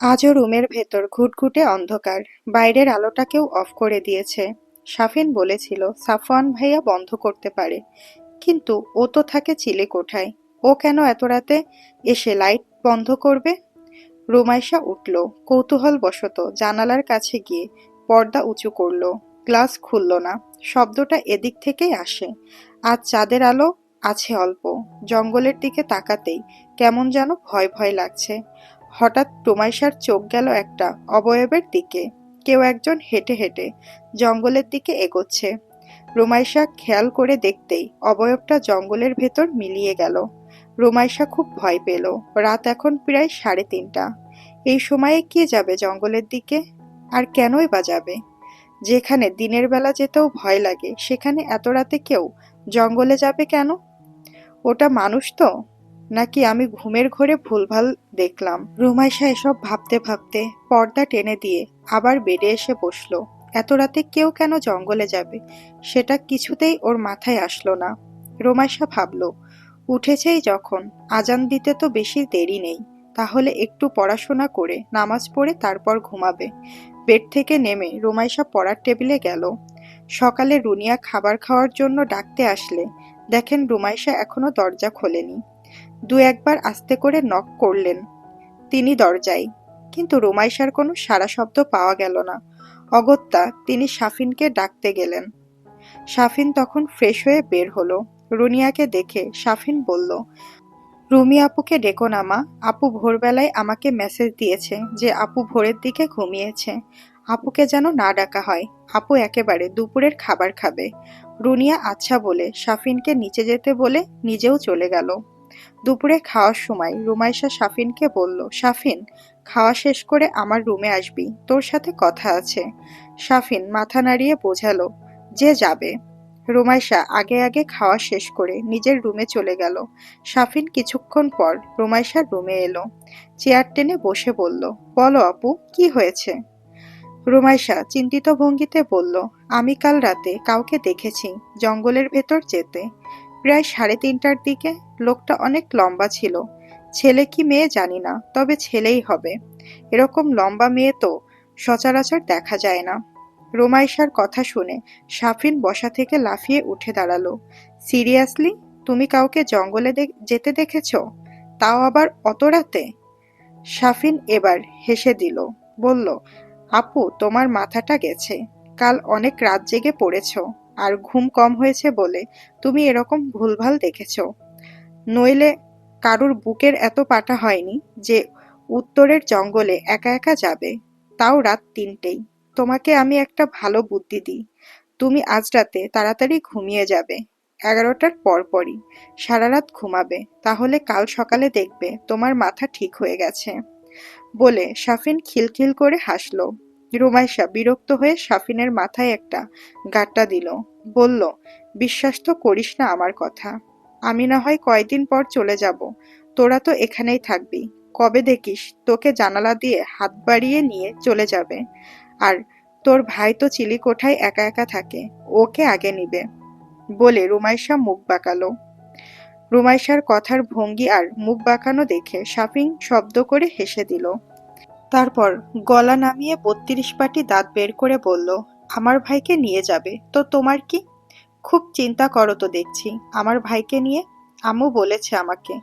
আজও রুমের ভেতর ঘুটঘুটে অন্ধকার। বাইরের আলোটাকেও অফ করে দিয়েছে। সাফিন বলেছিল সাফওয়ান ভাইয়া বন্ধ করতে পারে, কিন্তু ও তো থাকে চিলেকোঠায়। ও কেন এত রাতে এসে লাইট বন্ধ করবে? রুমাইশা উঠল, কৌতূহলবশত জানালার কাছে গিয়ে পর্দা উঁচু করল। গ্লাস খুলল না। শব্দটা এদিক থেকেই আসে। আজ চাঁদের আলো আছে অল্প। জঙ্গলের দিকে তাকাতেই কেমন যেন ভয় ভয় লাগছে। হঠাৎ রুমাইশার চোখ গেল একটা অবয়বের দিকে। কেউ একজন হেঁটে হেঁটে জঙ্গলের দিকে এগোচ্ছে। রুমাইশা খেয়াল করে দেখতেই অবয়বটা জঙ্গলের ভেতর মিলিয়ে গেল। রুমাইশা খুব ভয় পেল। রাত এখন প্রায় 3:30। এই সময়ে কে যাবে জঙ্গলের দিকে? আর কেনই বা যাবে? যেখানে দিনের বেলা যেতেও ভয় লাগে, সেখানে এত রাতে কেউ জঙ্গলে যাবে কেন? ওটা মানুষ তো, নাকি আমি ঘুমের ঘোরে ভুলভাল দেখলাম? রুমাইশা এসব ভাবতে ভাবতে পর্দা টেনে দিয়ে আবার বেডে এসে বসলো। এত রাতে কেউ কেন জঙ্গলে যাবে, সেটা কিছুতেই ওর মাথায় আসলো না। রুমাইশা ভাবল, উঠেছেই যখন, আজান দিতে তো বেশি দেরি নেই। তাহলে একটু পড়াশোনা করে নামাজ পড়ে তারপর ঘুমাবে। বেড থেকে নেমে রুমাইশা পড়ার টেবিলে গেল। সকালে রুনিয়া খাবার খাওয়ার জন্য ডাকতে আসলে দেখেন রুমাইশা এখনো দরজা খোলেনি। দু একবার আস্তে করে নক করলেন তিনি দরজায়, কিন্তু রুমাইশার কোনো সাড়া শব্দ পাওয়া গেল না। অগত্যা তিনি সাফিনকে ডাকতে গেলেন। সাফিন তখন ফ্রেশ হয়ে বের হলো। রুনিয়াকে দেখে সাফিন বলল, রুমি আপুকে ডেকো না মা। আপু ভোরবেলায় আমাকে মেসেজ দিয়েছে যে আপু ভোরের দিকে ঘুমিয়েছে। আপুকে যেন না ডাকা হয়। আপু একেবারে দুপুরের খাবার খাবে। রুনিয়া আচ্ছা বলে সাফিনকে নিচে যেতে বলে নিজেও চলে গেল। দুপুরে খাওয়ার সময় রুমাইশা সাফিনকে বলল, সাফিন, খাওয়া শেষ করে আমার রুমে আসবি, তোর সাথে কথা আছে। সাফিন মাথা নাড়িয়ে বোঝালো যে যাবে। রুমাইশা আগে আগে খাওয়া শেষ করে নিজের রুমে চলে গেল। সাফিন কিছুক্ষণ পর রুমাইশার রুমে এলো। চেয়ার টেনে বসে বলল, বলো আপু, কি হয়েছে? রুমাইশা চিন্তিত ভঙ্গিতে বলল, আমি কাল রাতে কাউকে দেখেছি জঙ্গলের ভেতর যেতে। প্রায় 3:30টার দিকে। লোকটা অনেক লম্বা ছিল। ছেলে কি মেয়ে জানি না, তবে ছেলেই হবে। এরকম লম্বা মেয়ে তো সচরাচর দেখা যায় না। রুমাইশার কথা শুনে সাফিন বসা থেকে লাফিয়ে উঠে দাঁড়ালো। সিরিয়াসলি? তুমি কাউকে জঙ্গলে যেতে দেখেছ? তাও আবার অত রাতে? সাফিন এবার হেসে দিল, বলল, আপু তোমার মাথাটা গেছে। কাল অনেক রাত জেগে পড়েছ, আর ঘুম কম হয়েছে বলে তুমি এরকম ভুলভাল দেখেছ। নইলে কারুর বুকের এত পাটা হয়নি যে উত্তরের জঙ্গলে একা একা যাবে, তাও রাত 3টেই। তোমাকে আমি একটা ভালো বুদ্ধি দিই। তুমি আজ রাতে তাড়াতাড়ি ঘুমিয়ে যাবে, 11টার পরপরই। সারা রাত ঘুমাবে, তাহলে কাল সকালে দেখবে তোমার মাথা ঠিক হয়ে গেছে। বলে সাফিন খিলখিল করে হাসল। রুমাইশা বিরক্ত হয়ে সাফিনের মাথায় একটা গাঁট্টা দিল। বলল, বিশ্বাস তো করিস না আমার কথা। আমি না হয় কয়দিন পর চলে যাব, তোরা তো এখানেই থাকবি। কবে দেখিস তোকে জানালা দিয়ে হাত বাড়িয়ে নিয়ে চলে যাবে। আর তোর ভাই তো চিলিকোঠায় একা একা থাকে, ওকে আগে নিবে। বলে রুমাইশা মুখ বাঁকালো। রুমাইশার কথার ভঙ্গি আর মুখ বাঁকানো দেখে সাফিন শব্দ করে হেসে দিল। তারপর গলা নামিয়ে 32 পাটি দাঁত বের করে বলল, আমার ভাইকে নিয়ে যাবে তো তোমার কি? খুব চিন্তা করো তো দেখছি আমার ভাইকে নিয়ে। আম্মু বলেছে আমাকে,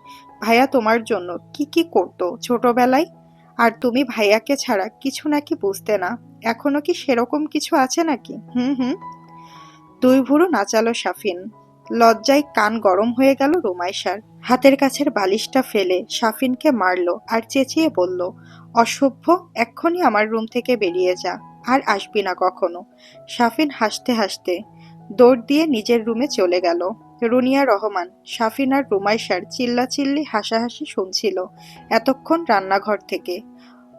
ভাইয়া তোমার জন্য কি কি করতো ছোটবেলায়। আর তুমি ভাইয়াকে ছাড়া কিছু নাকি বুঝতে না। এখনো কি সেরকম কিছু আছে নাকি? হুম হুম। দুই ভুরু নাচালো সাফিন। লজ্জায় কান গরম হয়ে গেল রুমাইশার। হাতের কাছের বালিশটা ফেলে সাফিনকে মারল আর চেঁচিয়ে বলল, অসভ্য, এক্ষুনি আমার রুম থেকে বেরিয়ে যা, আর আসবি না কখনো। সাফিন হাসতে হাসতে দৌড় দিয়ে নিজের রুমে চলে গেল। রুনিয়া রহমান সাফিন আর রুমাইশার চিল্লাচিল্লি হাসাহাসি শুনছিল এতক্ষণ রান্নাঘর থেকে।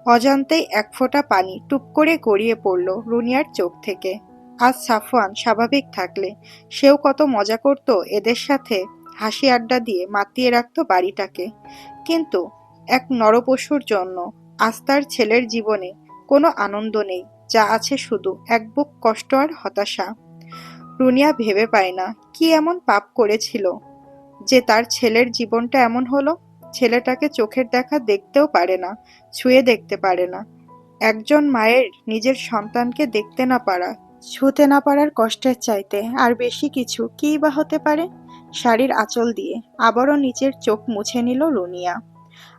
অজান্তেই এক ফোঁটা পানি টুপ করে গড়িয়ে পড়ল রুনিয়ার চোখ থেকে। আজ সাফওয়ান স্বাভাবিক থাকলে সেও কত মজা করত এদের সাথে, হাসি আড্ডা দিয়ে মাতিয়ে রাখত বাড়িটাকে। কিন্তু এক নরপশুর জন্য আজ তার ছেলের জীবনে কোনো আনন্দ নেই, যা আছে শুধু এক বুক কষ্ট আর হতাশা। রুনিয়া ভেবে পায় না কি এমন পাপ করেছিল যে তার ছেলের জীবনটা এমন হলো। ছেলেটাকে চোখের দেখা দেখতেও পারে না, ছুঁয়ে দেখতে পারে না। একজন মায়ের নিজের সন্তানকে দেখতে না পারা, ছুঁতে না পারার কষ্টের চাইতে আর বেশি কিছু কীই বা হতে পারে? শাড়ির আঁচল দিয়ে আবারও নিচের চোখ মুছে নিল রুনিয়া।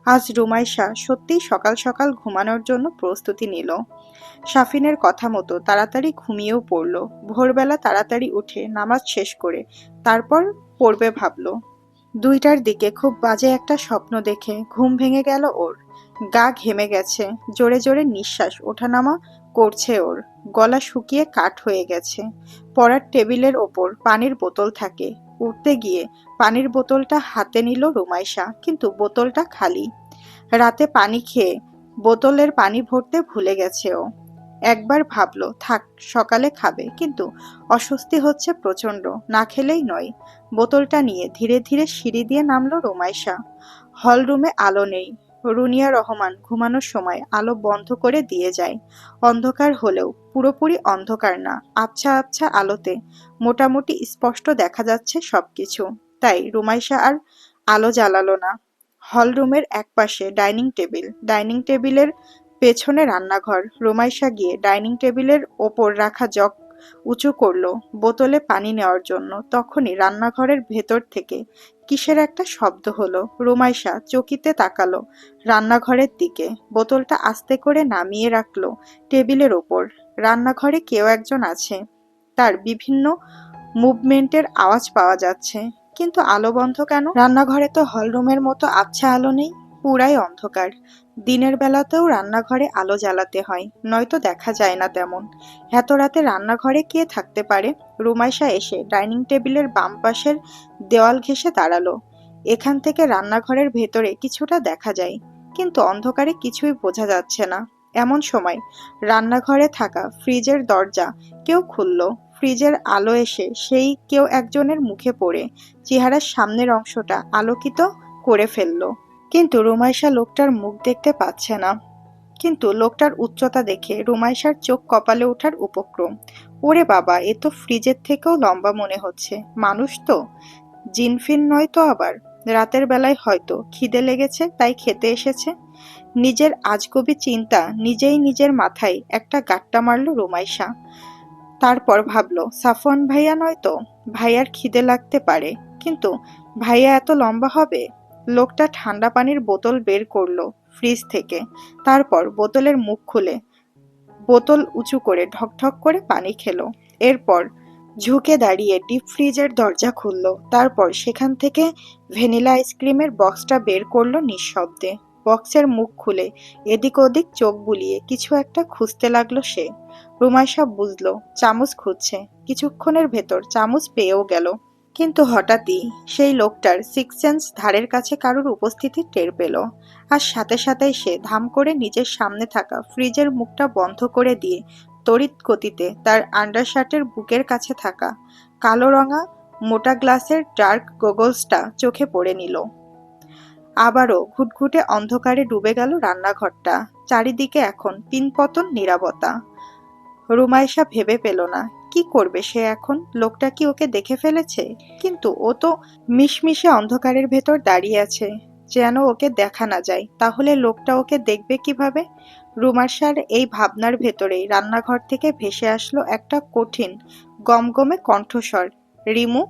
আজ রুমাইশা সত্যিই সকাল সকাল ঘুমানোর জন্য প্রস্তুতি নিল। সাফিনের কথা মতো তাড়াতাড়ি ঘুমিয়েও পড়ল। ভোরবেলা তাড়াতাড়ি উঠে নামাজ শেষ করে তারপর পড়বে ভাবল। 2টার দিকে খুব বাজে একটা স্বপ্ন দেখে ঘুম ভেঙে গেল ওর। গা ঘেমে গেছে, জোরে জোরে নিঃশ্বাস ওঠানামা করছে ওর, গলা শুকিয়ে কাঠ হয়ে গেছে। পড়ার টেবিলের ওপর পানির বোতল থাকে। উঠতে গিয়ে পানির বোতলটা হাতে নিল রুমাইশা, কিন্তু বোতলটা খালি। রাতে পানি খেয়ে বোতলের পানি ভরতে ভুলে গেছে ও। একবার ভাবলো থাক সকালে খাবে, কিন্তু অস্বস্তি হচ্ছে প্রচন্ড, না খেলেই নয়। বোতলটা নিয়ে ধীরে ধীরে সিঁড়ি দিয়ে নামলো রুমাইশা। হলরুমে আলো নেই। রুনিয়া রহমান ঘুমানোর সময় আলো বন্ধ করে দিয়ে যায়। অন্ধকার হলেও পুরোপুরি অন্ধকার না, আবছা আবছা আলোতে মোটামুটি স্পষ্ট দেখা যাচ্ছে সবকিছু। তাই রুমাইশা আর আলো জ্বালালো না। হলরুমের একপাশে ডাইনিং টেবিল, ডাইনিং টেবিলের পেছনে রান্নাঘর। রুমাইশা গিয়ে ডাইনিং টেবিলের ওপর রাখা জগ উঁচু করলো বোতলে পানি নেওয়ার জন্য। তখনই রান্নাঘরের ভেতর থেকে কিসের একটা শব্দ হলো। রুমাইশা চকিতে তাকালো রান্নাঘরের দিকে। বোতলটা আস্তে করে নামিয়ে রাখলো টেবিলের ওপর। রান্নাঘরে কেউ একজন আছে, তার বিভিন্ন মুভমেন্টের আওয়াজ পাওয়া যাচ্ছে, কিন্তু আলো বন্ধ কেন? রান্নাঘরে তো হলরুমের মতো আবছা আলো নেই, পুরাই অন্ধকার। দিনের বেলাতেও রান্নাঘরে আলো জ্বালাতে হয়, নয়তো দেখা যায় না তেমন। এত রাতে রান্নাঘরে কে থাকতে পারে? রুমাইশা এসে ডাইনিং টেবিলের বাম পাশের দেওয়াল ঘেঁষে দাঁড়ালো। এখান থেকে রান্নাঘরের ভেতরে কিছুটা দেখা যায়, কিন্তু অন্ধকারে কিছুই বোঝা যাচ্ছে না। এমন সময় রান্নাঘরে থাকা ফ্রিজের দরজা কেউ খুলল। ফ্রিজের আলো এসে সেই কেউ একজনের মুখে পড়ে চেহারার সামনের অংশটা আলোকিত করে ফেলল। কিন্তু রুমাইশা লোকটার মুখ দেখতে পাচ্ছে না। কিন্তু লোকটার উচ্চতা দেখে রুমাইশার চোখ কপালে ওঠার উপক্রম। ওরে বাবা, এ তো ফ্রিজের থেকেও লম্বা মনে হচ্ছে। মানুষ তো, জিনফিন নয় তো আবার? রাতের বেলায় হয়তো খিদে লেগেছে তাই খেতে এসেছে। নিজের আজগুবি চিন্তা নিজেই নিজের মাথায় একটা গাট্টা মারল রুমাইশা। তারপর ভাবলো সাফওয়ান ভাইয়া নয় তো? ভাইয়ার খিদে লাগতে পারে, কিন্তু ভাইয়া এত লম্বা হবে? লোকটা ঠান্ডা পানির বোতল বের করলো ফ্রিজ থেকে। তারপর বোতলের মুখ খুলে বোতল উঁচু করে ঢকঢক করে পানি খেলো। এরপর ঝুঁকে দাঁড়িয়ে ডিপ ফ্রিজের দরজা খুললো। তারপর সেখান থেকে ভ্যানিলা আইসক্রিমের বক্সটা বের করলো নিঃশব্দে। বক্সের মুখ খুলে এদিক ওদিক চোখ বুলিয়ে কিছু একটা খুঁজতে লাগলো সে। রুমাইশা বুঝলো চামচ খুঁজছে। কিছুক্ষণের ভেতর চামচ পেয়েও গেল। কিন্তু হঠাৎই সেই লোকটার সিক্স সেন্স ধারের কাছে কারোর উপস্থিতি টের পেল। আর সাথে সাথেই সে ধাম করে নিজের সামনে থাকা ফ্রিজের মুখটা বন্ধ করে দিয়ে তড়িৎ গতিতে তার আন্ডারশার্টের বুকের কাছে থাকা কালো রঙা মোটা গ্লাসের ডার্ক গগলসটা চোখে পড়ে নিল। আবারও ঘুটঘুটে অন্ধকারে ডুবে গেল রান্নাঘরটা। চারিদিকে এখন পিনপতন নীরবতা। রুমাইশা ভেবে পেল না কি করবে সে এখন। লোকটা কি ওকে দেখে ফেলেছে? কিন্তু ও তো মিশমিশে অন্ধকারের ভেতর দাঁড়িয়ে আছে, যেন ওকে দেখা না যায়। তাহলে লোকটা ওকে দেখবে কিভাবে? রুমাইশার এই ভাবনার ভেতরেই রান্নাঘর থেকে ভেসে আসলো একটা কঠিন গমগমে কণ্ঠস্বর। রিমু।